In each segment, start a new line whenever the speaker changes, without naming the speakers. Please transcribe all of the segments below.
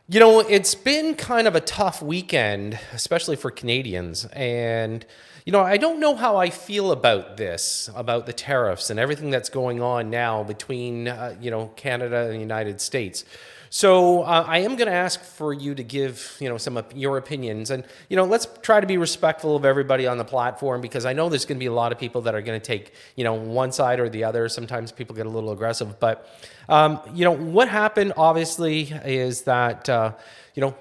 You know, it's been kind of a tough weekend, especially for Canadians. And, I don't know how I feel about this, about the tariffs and everything that's going on now between, Canada and the United States. So I am going to ask for you to give, some of your opinions. And, let's try to be respectful of everybody on the platform because I know there's going to be a lot of people that are going to take, one side or the other. Sometimes people get a little aggressive. But, what happened, obviously, is that,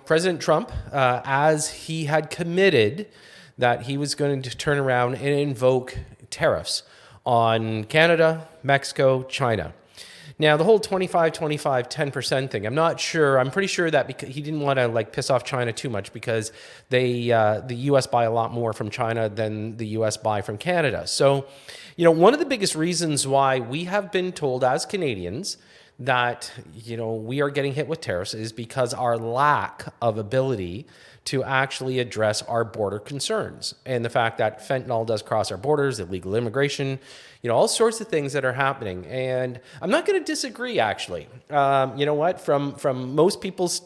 President Trump, as he had committed that he was going to turn around and invoke tariffs on Canada, Mexico, China. Now, the whole 25, 10% thing, I'm not sure. I'm pretty sure that because he didn't want to piss off China too much because the U.S. buy a lot more from China than the U.S. buy from Canada. So, one of the biggest reasons why we have been told as Canadians that, we are getting hit with tariffs is because our lack of ability to actually address our border concerns and the fact that fentanyl does cross our borders, illegal immigration, all sorts of things that are happening. And I'm not going to disagree, actually. You know what? From most people's,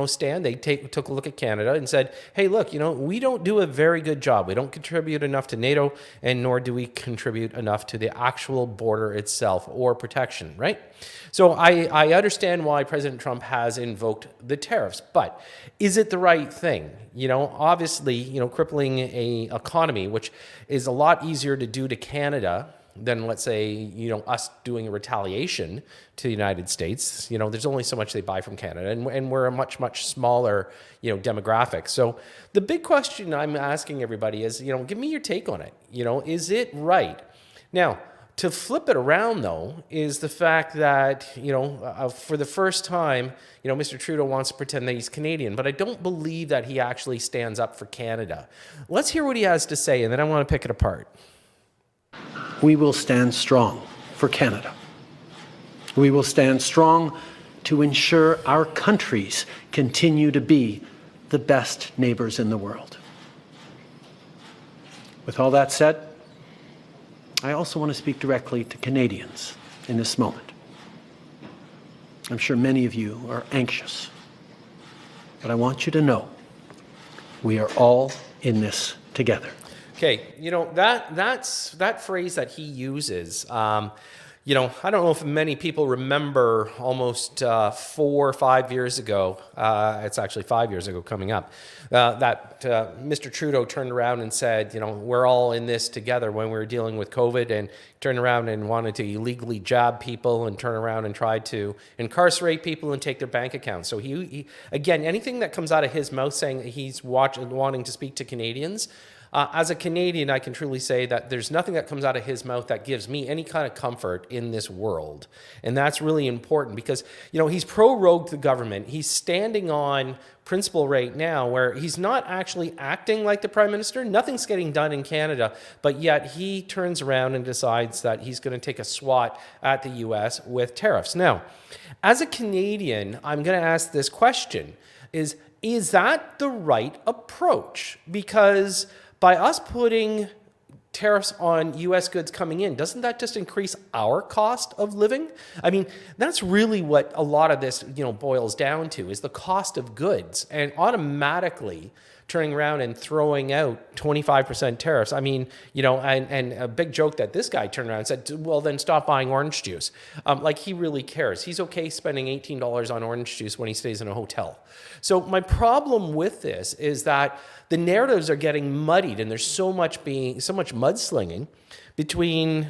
stand, they took a look at Canada and said, hey, look, we don't do a very good job. We don't contribute enough to NATO, and nor do we contribute enough to the actual border itself or protection, right? So I understand why President Trump has invoked the tariffs, but is it the right thing? Obviously, crippling a economy, which is a lot easier to do to Canada than, let's say, us doing a retaliation to the United States. There's only so much they buy from Canada, and we're a much, much smaller, demographic. So the big question I'm asking everybody is, give me your take on it. Is it right? Now, to flip it around, though, is the fact that, for the first time, Mr. Trudeau wants to pretend that he's Canadian, but I don't believe that he actually stands up for Canada. Let's hear what he has to say, and then I want to pick it apart.
We will stand strong for Canada. We will stand strong to ensure our countries continue to be the best neighbors in the world. With all that said, I also want to speak directly to Canadians in this moment. I'm sure many of you are anxious, but I want you to know we are all in this together.
Okay, that phrase that he uses, I don't know if many people remember almost 4 or 5 years ago, it's actually 5 years ago coming up, that Mr. Trudeau turned around and said, we're all in this together when we were dealing with COVID, and turned around and wanted to illegally jab people and turn around and try to incarcerate people and take their bank accounts. So he again, anything that comes out of his mouth saying that he's wanting to speak to Canadians, as a Canadian, I can truly say that there's nothing that comes out of his mouth that gives me any kind of comfort in this world. And that's really important because, he's pro-rogue the government. He's standing on principle right now where he's not actually acting like the Prime Minister. Nothing's getting done in Canada, but yet he turns around and decides that he's going to take a swat at the U.S. with tariffs. Now, as a Canadian, I'm going to ask this question, is that the right approach? Because by us putting tariffs on U.S. goods coming in, doesn't that just increase our cost of living? I mean, that's really what a lot of this, boils down to, is the cost of goods, and automatically turning around and throwing out 25% tariffs. I mean, and a big joke that this guy turned around and said, well, then stop buying orange juice. Like he really cares. He's okay spending $18 on orange juice when he stays in a hotel. So my problem with this is that the narratives are getting muddied, and there's so much mudslinging between,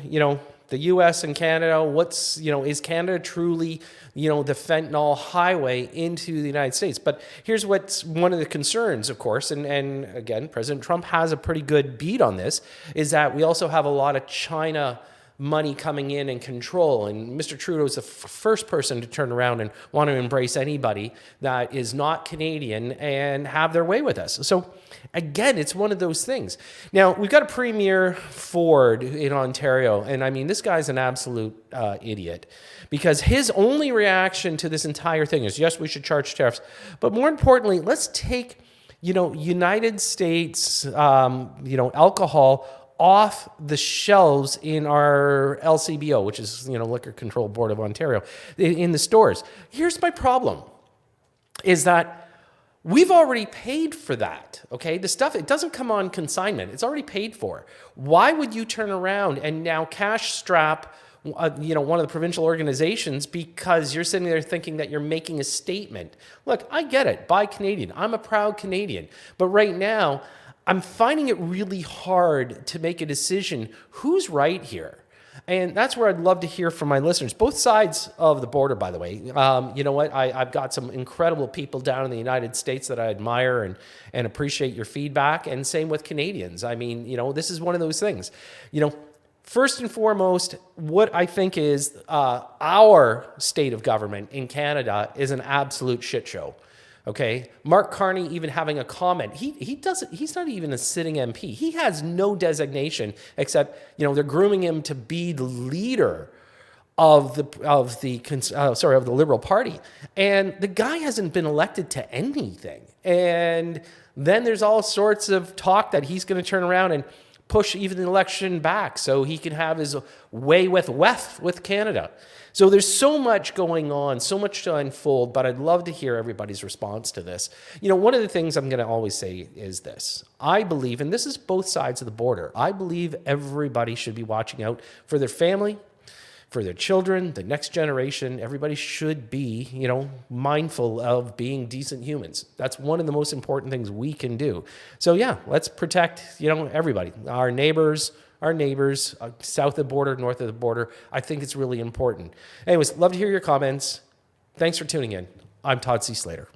the U.S. and Canada. Is Canada truly, the fentanyl highway into the United States? But here's what's one of the concerns, of course, and again, President Trump has a pretty good beat on this, is that we also have a lot of China money coming in and control. And Mr. Trudeau is the first person to turn around and want to embrace anybody that is not Canadian and have their way with us. So again, it's one of those things. Now, we've got a Premier Ford in Ontario, and I mean, this guy's an absolute idiot, because his only reaction to this entire thing is, yes, we should charge tariffs, but more importantly, let's take, United States, alcohol off the shelves in our LCBO, which is, Liquor Control Board of Ontario, in the stores. Here's my problem. is that we've already paid for that, okay? The stuff, it doesn't come on consignment. It's already paid for. Why would you turn around and now cash strap, one of the provincial organizations because you're sitting there thinking that you're making a statement? Look, I get it. Buy Canadian. I'm a proud Canadian. But right now, I'm finding it really hard to make a decision who's right here. And that's where I'd love to hear from my listeners, both sides of the border, by the way. You know what? I've got some incredible people down in the United States that I admire and appreciate your feedback. And same with Canadians. I mean, this is one of those things. First and foremost, what I think is our state of government in Canada is an absolute shit show. Okay, Mark Carney even having a comment. He's not even a sitting MP. He has no designation except they're grooming him to be the leader of the Liberal Party, and the guy hasn't been elected to anything. And then there's all sorts of talk that he's going to turn around and push even the election back so he can have his way with Canada. So there's so much going on, so much to unfold, but I'd love to hear everybody's response to this. One of the things I'm going to always say is this. I believe, and this is both sides of the border, I believe everybody should be watching out for their family, for their children, the next generation. Everybody should be, mindful of being decent humans. That's one of the most important things we can do. So yeah, let's protect, everybody, our neighbors, south of the border, north of the border. I think it's really important. Anyways, love to hear your comments. Thanks for tuning in. I'm Todd C. Slater.